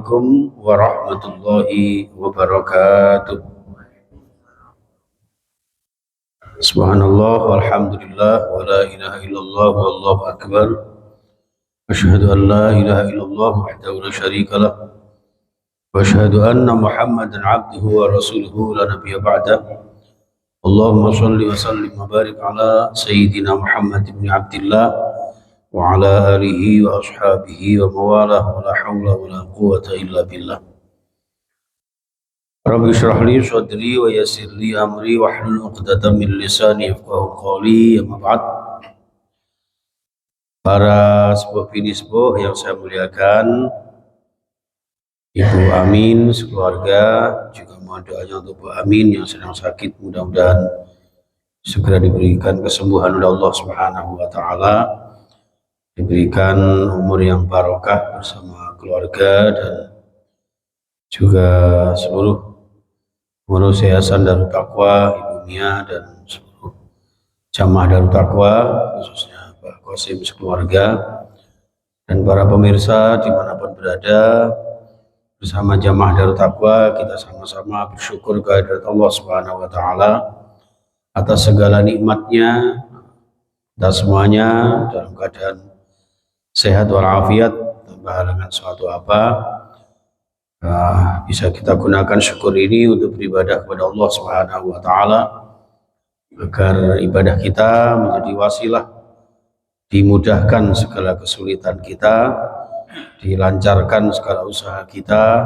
Assalamualaikum warahmatullahi wabarakatuh. Subhanallah walhamdulillah wa la ilaha illallah wallahu akbar. Asyhadu an la ilaha illallah wahdahu la syarika lah. Wa asyhadu anna Muhammadan abduhu wa rasuluhu la nabiyya ba'dah. Allahumma shalli wa sallim wa barik ala sayyidina Muhammad ibn Abdillah wa ala alihi wa ashabihi wa mawalah wa la hawla wa la quwwata illa billah. Rabbi shrah li sadri wa yassir li amri wa hlul 'uqdatam min lisani yafqahu qawli. Amma ba'd. Para sepuh bini sepuh yang saya muliakan, Ibu Amin sekeluarga, juga mohon doanya untuk Bu Amin yang sedang sakit, mudah-mudahan segera diberikan kesembuhan oleh Allah Subhanahu wa taala, diberikan umur yang barokah bersama keluarga dan juga seluruh pengurus Yayasan Darut Taqwa, Ibu Mia dan seluruh jamaah Darut Taqwa, khususnya Pak Qasim sekeluarga dan para pemirsa dimanapun berada. Bersama jamaah Darut Taqwa kita sama-sama bersyukur kehadirat Allah Subhanahu wa taala atas segala nikmatnya, dan semuanya dalam keadaan sehat walafiat, tanpa halangan suatu apa. Bisa kita gunakan syukur ini untuk beribadah kepada Allah Subhanahu wa taala, agar ibadah kita menjadi wasilah dimudahkan segala kesulitan kita, dilancarkan segala usaha kita,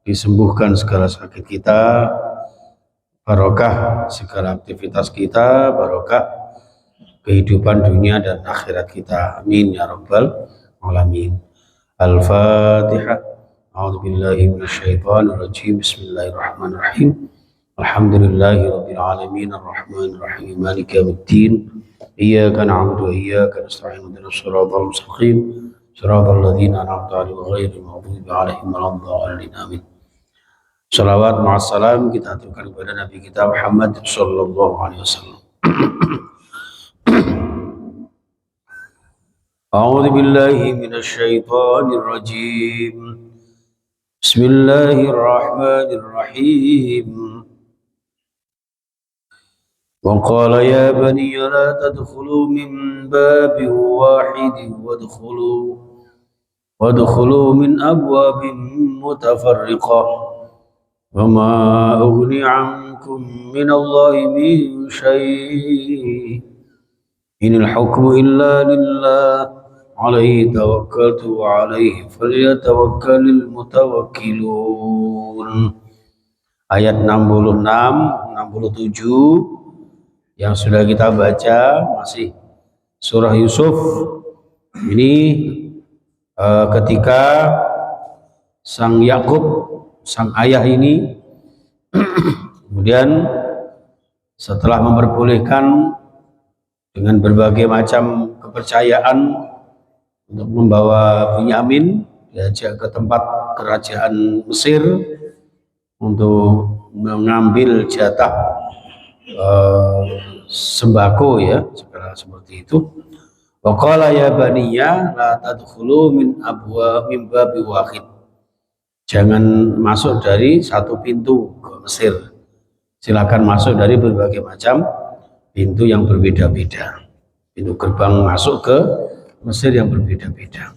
disembuhkan segala sakit kita, barokah segala aktivitas kita, barokah kehidupan dunia dan akhirat kita. Amin ya rabbal alamin. Al-Fatihah. A'udzu billahi minasyaitonir rajim. Bismillahirrahmanirrahim. Alhamdulillahirabbil alamin arrahmanir rahim maliki yaumiddin. Iyyaka na'budu wa iyyaka nasta'in ihdinas siratal mustaqim siratal ladzina an'amta 'alaihim ghairil maghdubi 'alaihim waladdallin. Amin. Shalawat ma'assalam kita aturkan kepada Nabi kita Muhammad sallallahu alaihi wasallam. A'udzu billahi minasyaitonir rajim. Bismillahirrahmanirrahim. Wa qala ya bani la tadkhulu min babin wahidin wadkhulu min abwabin mutafarriqah. Wa ma ughni 'ankum min Allahi min syai'. Inil hukmu illa lillah. Alaihi tawakkaltu wa alaihi falyatawakkalul mutawakkilun. Ayat 66, 67 yang sudah kita baca, masih surah Yusuf. Ini ketika sang Yakub, sang ayah ini kemudian setelah memperbolehkan dengan berbagai macam kepercayaan untuk membawa Bunyamin, diajak ke tempat kerajaan Mesir untuk mengambil jatah sembako, ya, segala seperti itu. Wa qala ya baniya la tadkhulu min babi wahid. Jangan masuk dari satu pintu ke Mesir. Silakan masuk dari berbagai macam pintu yang berbeda-beda. Pintu gerbang masuk ke Mesir yang berbeda-beda.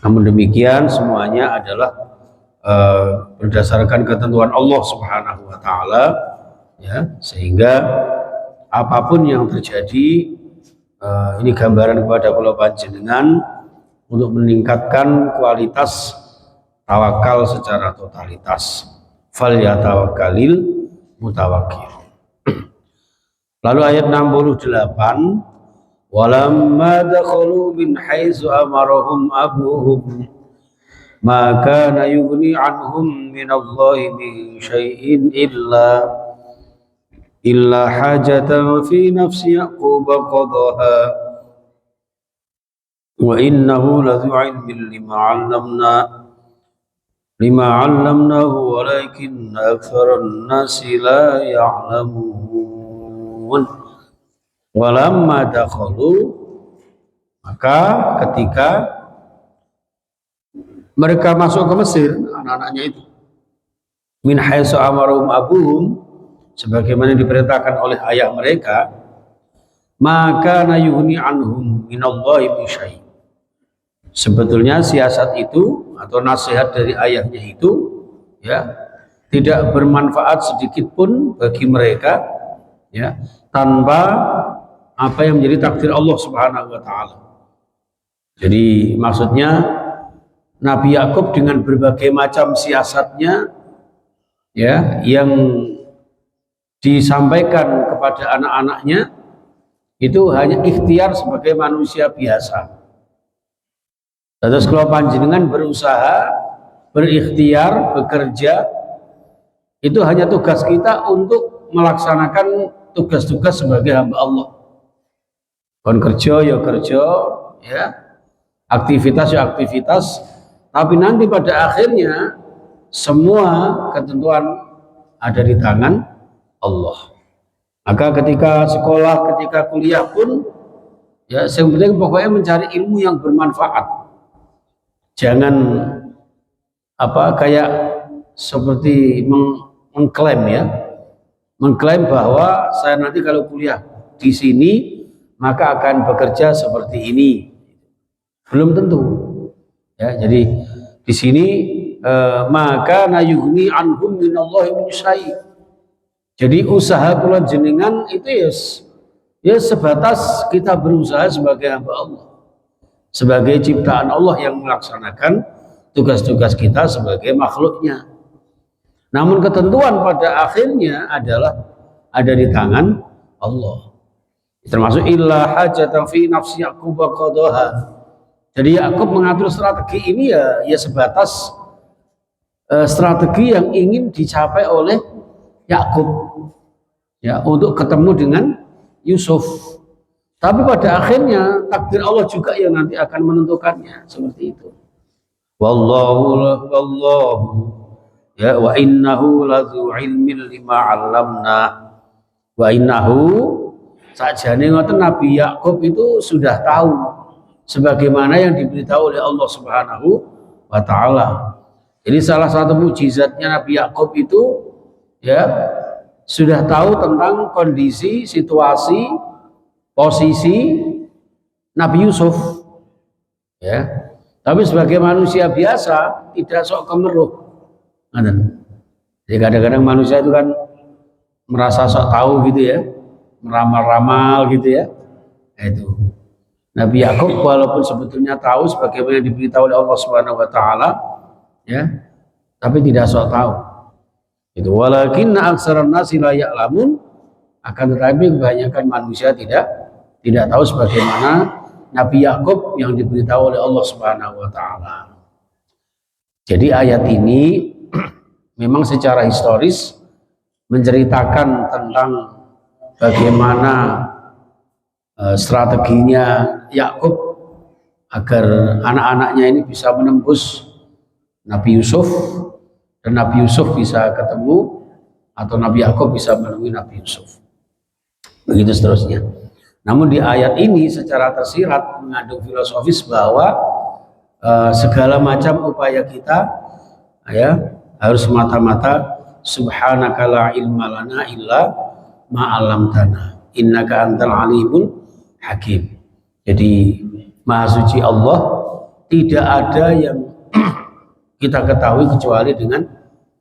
Namun demikian semuanya adalah berdasarkan ketentuan Allah Subhanahu wa taala, ya, sehingga apapun yang terjadi, ini gambaran kepada kula panjenengan untuk meningkatkan kualitas tawakal secara totalitas. Fal yatawakkalil mutawakkil. Lalu ayat 68, walamma dakhalu min haitsu amarahum abuhum ma kana yughni anhum min Allahi min syai'in illa hajatan fi nafsi Yaqub qadaha wa innahu ladzu 'ilmin lima 'allamnahu walakinna aktsaran nasi la ya'lamun. Walamma dakhalu, maka ketika mereka masuk ke Mesir, anak-anaknya itu, min haitsu amarum abuhum, sebagaimana diperintahkan oleh ayah mereka, maka nayuhni anhum minallahi bisyai. Sebetulnya siasat itu atau nasihat dari ayahnya itu, ya, tidak bermanfaat sedikit pun bagi mereka, ya, tanpa apa yang menjadi takdir Allah Subhanahu wa taala. Jadi maksudnya Nabi Yakub dengan berbagai macam siasatnya, ya, yang disampaikan kepada anak-anaknya itu hanya ikhtiar sebagai manusia biasa. Terus kalau panjenengan berusaha, berikhtiar, bekerja, itu hanya tugas kita untuk melaksanakan tugas-tugas sebagai hamba Allah. Kon kerja ya kerja, ya, aktivitas ya aktivitas, tapi nanti pada akhirnya semua ketentuan ada di tangan Allah. Maka ketika sekolah, ketika kuliah pun, ya, yang penting pokoknya mencari ilmu yang bermanfaat. Jangan kayak seperti mengklaim, ya, mengklaim bahwa saya nanti kalau kuliah di sini maka akan bekerja seperti ini. Belum tentu, ya. Jadi di sini maka nayuhni anhum minallahi min syai'. Jadi usaha kula jenengan itu ya sebatas kita berusaha sebagai hamba Allah, sebagai ciptaan Allah yang melaksanakan tugas-tugas kita sebagai makhluknya. Namun ketentuan pada akhirnya adalah ada di tangan Allah. Termasuk illa hajatan fi nafsi Yaqub qadaha. Jadi Yakub mengatur strategi ini ya sebatas strategi yang ingin dicapai oleh Yakub, ya, untuk ketemu dengan Yusuf. Tapi pada akhirnya takdir Allah juga yang nanti akan menentukannya, seperti itu. Wallahu ya wa innahu lazu ilmin lima 'allamna. Wa innahu, sakjane ngoten Nabi Yakub itu sudah tahu sebagaimana yang diberitahu oleh Allah Subhanahu wa taala. Jadi salah satu mukjizatnya Nabi Yakub itu, ya, sudah tahu tentang kondisi, situasi, posisi Nabi Yusuf, ya. Tapi sebagai manusia biasa tidak sok kemeruh. Jadi kadang-kadang manusia itu kan merasa sok tahu gitu, ya, meramal-ramal gitu, ya. Itu Nabi Yakub walaupun sebetulnya tahu sebagaimana diberitahu oleh Allah Subhanahu wa taala, ya, tapi tidak sok tahu. Itu walakinna aktsaran nasi la ya'lamun, akan tetapi kebanyakan manusia tidak tahu sebagaimana Nabi Yakub yang diberitahu oleh Allah Subhanahu wa taala. Jadi ayat ini memang secara historis menceritakan tentang bagaimana strateginya Yakub agar anak-anaknya ini bisa menembus Nabi Yusuf, dan Nabi Yusuf bisa ketemu, atau Nabi Yakub bisa menemui Nabi Yusuf. Begitu seterusnya. Namun di ayat ini secara tersirat mengandung filosofis bahwa segala macam upaya kita, ya, harus semata-mata subhanaka la ilma lana illa ma 'allamtana innaka antal alimul hakim. Jadi Maha Suci Allah, tidak ada yang kita ketahui kecuali dengan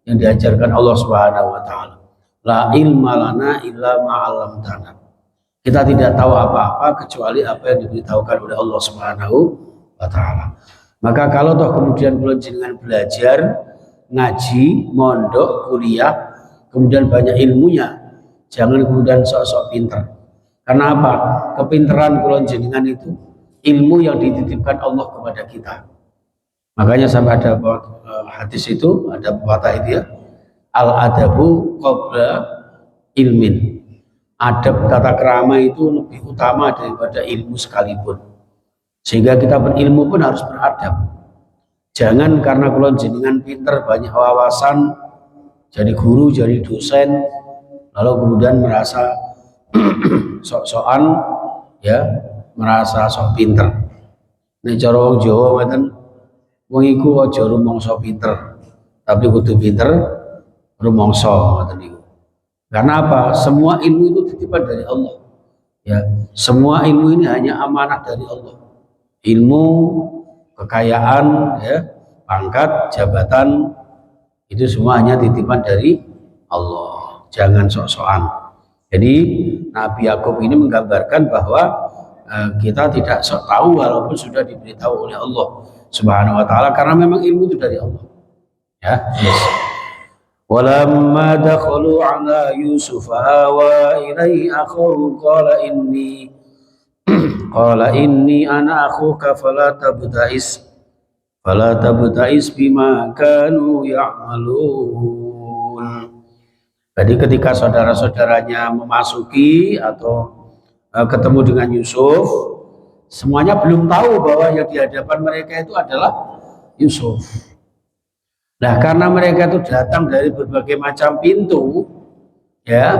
yang diajarkan Allah Subhanahu wa taala. La ilma lana illa ma 'allamtana. Kita tidak tahu apa-apa kecuali apa yang diberitahukan oleh Allah Subhanahu wa taala. Maka kalau toh kemudian kula jenengan belajar, ngaji, mondok, kuliah, kemudian banyak ilmunya, jangan kemudian sok-sok pintar. Karena apa? Kepintaran kula jenengan itu ilmu yang dititipkan Allah kepada kita. Makanya sampai ada hadis itu, ada pepatah itu, ya, al-adabu qabla ilmin. Adab tata krama itu lebih utama daripada ilmu sekalipun. Sehingga kita berilmu pun harus beradab. Jangan karena kalau jenengan pinter, banyak wawasan, jadi guru, jadi dosen, lalu kemudian merasa sok-sokan, ya, merasa sok pinter. Ini cara wong Jawa ngeten, wong iku aja rumangsa pinter, tapi kudu pinter rumangsa ngoten niku. Karena apa? Semua ilmu itu titipan dari Allah. Ya, semua ilmu ini hanya amanah dari Allah. Ilmu, kekayaan, ya, pangkat, jabatan, itu semua hanya titipan dari Allah. Jangan sok-sokan. Jadi Nabi Yakub ini menggambarkan bahwa kita tidak sok tahu walaupun sudah diberitahu oleh Allah Subhanahu wa taala, karena memang ilmu itu dari Allah. Ya, yes. Walamma dakhalu ala Yusuf awa ilaihi akhahu qala inni ana akhuka fala tabta'is bima kanu ya'malun. Jadi ketika saudara-saudaranya memasuki atau ketemu dengan Yusuf, semuanya belum tahu bahwa yang di hadapan mereka itu adalah Yusuf. Nah, karena mereka itu datang dari berbagai macam pintu, ya.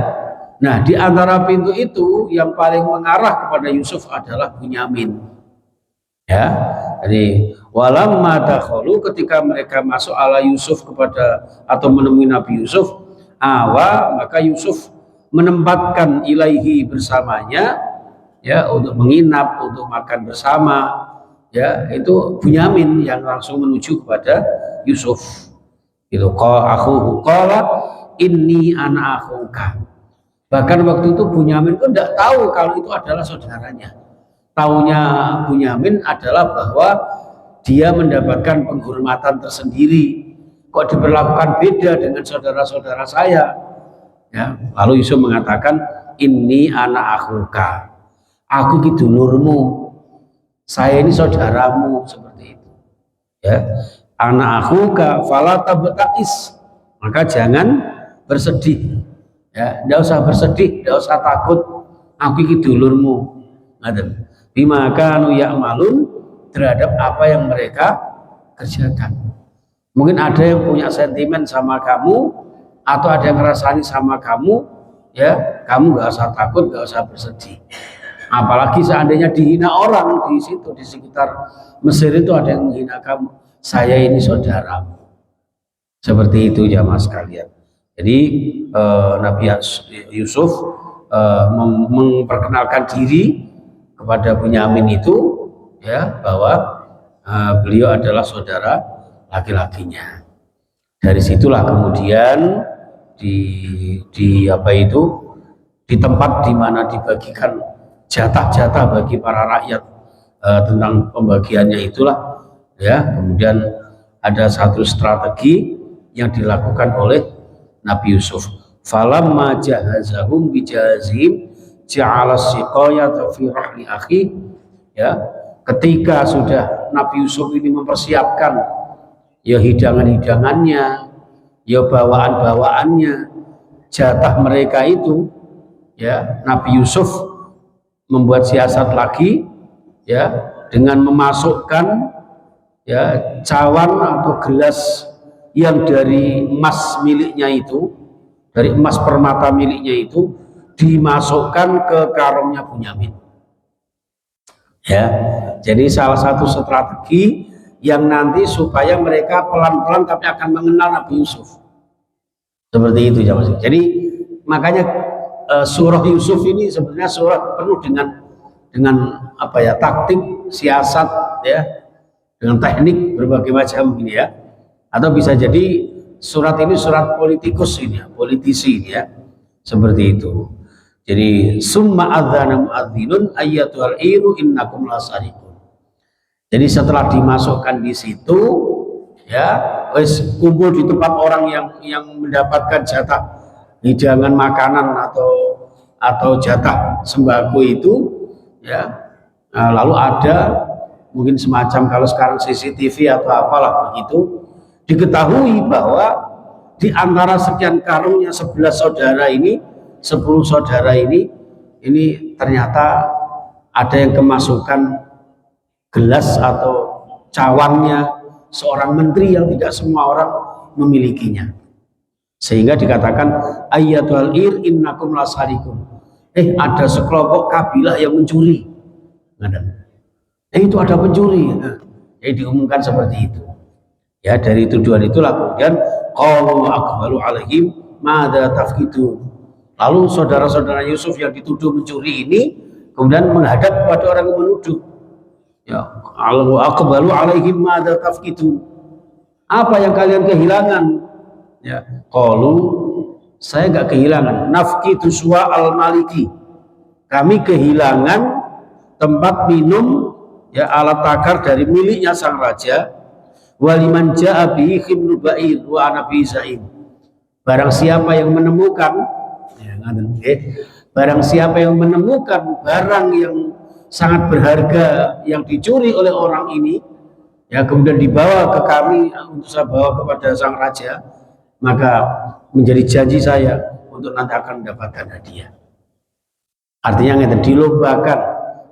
Nah, di antara pintu itu yang paling mengarah kepada Yusuf adalah Bunyamin. Ya. Jadi, walamma dakhalu, ketika mereka masuk ala Yusuf kepada atau menemui Nabi Yusuf, maka Yusuf menempatkan ilaihi bersamanya, ya, untuk menginap, untuk makan bersama, ya, itu Bunyamin yang langsung menuju kepada Yusuf. Itu qala inni ana akhuka. Bahkan waktu itu Bunyamin itu tidak tahu kalau itu adalah saudaranya. Taunya Bunyamin adalah bahwa dia mendapatkan penghormatan tersendiri. Kok diperlakukan beda dengan saudara-saudara saya? Ya, lalu Yusuf mengatakan, inni ana akhuka. Aku ki dulurmu. Saya ini saudaramu, seperti itu. Ya. Ana akhuka fala tabta'is, maka jangan bersedih, ya, tidak usah bersedih, tidak usah takut, aku iki dulurmu, ngaten. Bima kanu ya'malun, terhadap apa yang mereka kerjakan. Mungkin ada yang punya sentimen sama kamu, atau ada yang ngerasani sama kamu, ya, kamu nggak usah takut, nggak usah bersedih. Apalagi seandainya dihina orang di situ, di sekitar Mesir itu ada yang menghina kamu. Saya ini saudaramu. Seperti itu jamaah sekalian. Jadi Nabi Yusuf memperkenalkan diri kepada Bunyamin itu, ya, bahwa beliau adalah saudara laki-lakinya. Dari situlah kemudian di tempat di mana dibagikan jatah-jatah bagi para rakyat, tentang pembagiannya itulah, ya, kemudian ada satu strategi yang dilakukan oleh Nabi Yusuf. Falamma jahazahum bijazim ja'ala siqayata fi rahli akhi, ya, ketika sudah Nabi Yusuf ini mempersiapkan, ya, hidangan-hidangannya, ya, bawaan-bawaannya, jatah mereka itu, ya, Nabi Yusuf membuat siasat lagi, ya, dengan memasukkan, ya, cawan atau gelas yang dari emas miliknya itu, dari emas permata miliknya itu, dimasukkan ke karungnya Bunyamin. Ya, jadi salah satu strategi yang nanti supaya mereka pelan-pelan tapi akan mengenal Nabi Yusuf. Seperti itu, jamaah. Jadi makanya surah Yusuf ini sebenarnya surah penuh dengan apa ya, taktik, siasat, ya, dengan teknik berbagai macam ini, ya. Atau bisa jadi surat ini surat politikus ini, ya, politisi ini, ya. Seperti itu. Jadi summa adzana muadzinun ayyatuhal iru innakum lasariqun. Jadi setelah dimasukkan di situ, ya, wis kumpul di tempat orang yang mendapatkan jatah hidangan makanan atau jatah sembako itu, ya. Nah, lalu ada mungkin semacam kalau sekarang CCTV atau apalah begitu, diketahui bahwa di antara sekian karungnya 11 saudara ini, 10 saudara ini ternyata ada yang kemasukan gelas atau cawannya seorang menteri yang tidak semua orang memilikinya. Sehingga dikatakan ayyatul ir innakum lasarikum. Ada sekelompok kabilah yang mencuri. Itu ada pencuri. Jadi diumumkan seperti itu. Ya, dari tuduhan itulah kemudian qalu aqbalu alaihim madza tafqidun. Lalu saudara-saudara Yusuf yang dituduh mencuri ini kemudian menghadap kepada orang yang menuduh. Ya, aqbalu alaihim madza tafqidun. Apa yang kalian kehilangan? Ya, qalu saya enggak kehilangan. Nafqidu suwa al-maliki. Kami kehilangan tempat minum ya alat takar dari miliknya sang raja. Waliman ja'a bihi khimru ba'ir wa ana bi za'im. Barang siapa yang menemukan ya, barang siapa yang menemukan barang yang sangat berharga yang dicuri oleh orang ini ya kemudian dibawa ke kami untuk saya bawa kepada sang raja, maka menjadi janji saya untuk nanti akan mendapatkan hadiah. Artinya yang dilombakan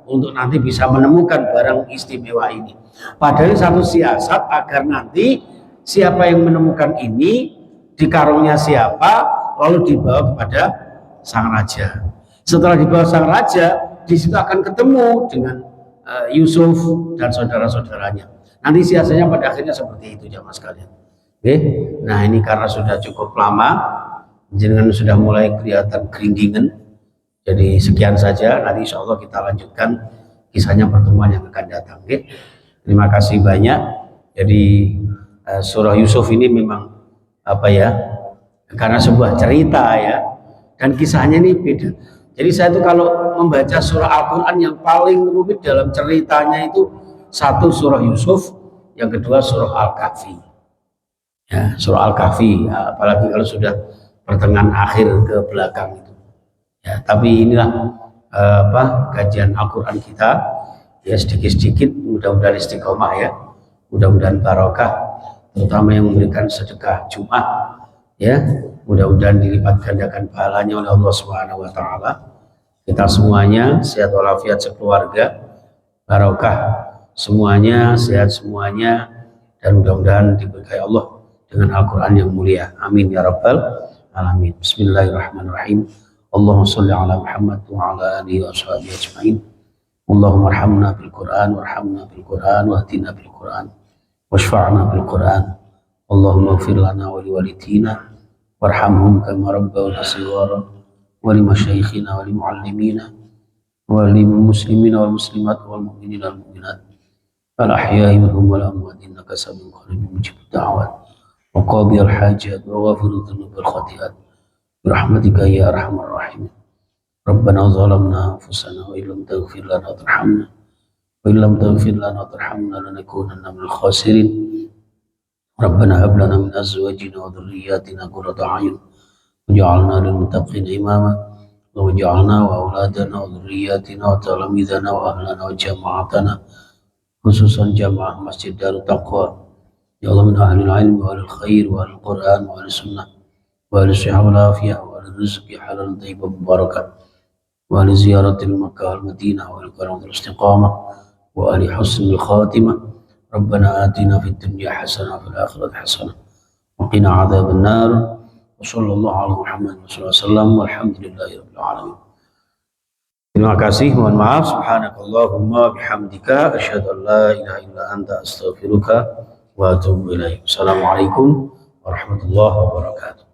untuk nanti bisa menemukan barang istimewa ini. Padahal satu siasat agar nanti siapa yang menemukan ini di karungnya siapa lalu dibawa kepada sang raja. Setelah dibawa sang raja, di situ akan ketemu dengan Yusuf dan saudara-saudaranya. Nanti siasatnya pada akhirnya seperti itu jamaah sekalian. Oke. Nah ini karena sudah cukup lama, jenengan sudah mulai kelihatan keringgingan. Jadi sekian saja, nanti insya Allah kita lanjutkan kisahnya pertemuan yang akan datang. Okay? Terima kasih banyak. Jadi surah Yusuf ini memang apa ya, karena sebuah cerita ya, dan kisahnya ini beda. Jadi saya itu kalau membaca surah Al-Quran yang paling rumit dalam ceritanya itu satu surah Yusuf, yang kedua surah Al-Kahfi. Ya, surah Al-Kahfi, apalagi kalau sudah pertengahan akhir ke belakang itu. Ya, tapi inilah kajian Al-Quran kita ya, sedikit-sedikit mudah-mudahan istiqomah ya, mudah-mudahan barokah, terutama yang memberikan sedekah Jumat ya, mudah-mudahan dilipat gandakan pahalanya oleh Allah Subhanahu wa taala. Kita semuanya sehat walafiat sekeluarga, barokah semuanya, sehat semuanya, dan mudah-mudahan diberkahi Allah dengan Al-Quran yang mulia. Amin ya rabbal alamin. Bismillahirrahmanirrahim. Allahumma sholli ala Muhammad wa ala alihi wa sahbihi ajma'in. Allahumma arhamna bil Qur'an warhamna bil Qur'an wahdina bil Qur'an washfa'na bil Qur'an. Allahumma ighfir lana wa liwalidina warhamhum kama rabbawna shighara wa li masyayikhina wa li muallimina wa li muslimina wal muslimat wal mu'minina wal mu'minat al ahya'i minhum wal amwat innaka sami'un qaribun mujibud da'wat wa qadiyal hajat wa ghafirudz dzunub wal khati'at برحمتك يا أرحم الراحمين. ربنا ظلمنا أنفسنا وإن لم تغفر لنا وترحمنا لنكونن من الخاسرين. ربنا هب لنا من أزواجنا وذرياتنا قرة أعين واجعلنا للمتقين إماما واجعلنا وأولادنا وذرياتنا وتلاميذنا وأهلنا وجماعتنا خصوصا جماعة مسجد دار التقوى يا الله من أهل العلم وأهل الخير وأهل القرآن وأهل السنة وأهل الصحة والعافية وأهل الرزق حلال طيبا مباركا وأهل زيارة المكة والمدينة وأهل الكرم والاستقامة وأهل حسن الخاتمة. ربنا آتنا في الدنيا حسنة وفي الآخرة حسنة وقنا عذاب النار وصلى الله على محمد صلى الله عليه وسلم والحمد لله رب العالمين. Terima kasih, mohon maaf. Subhanakallahumma bihamdika asyhadu an la ilaha illa anta astaghfiruka wa atubu ilaik. Assalamualaikum warahmatullahi wabarakatuh.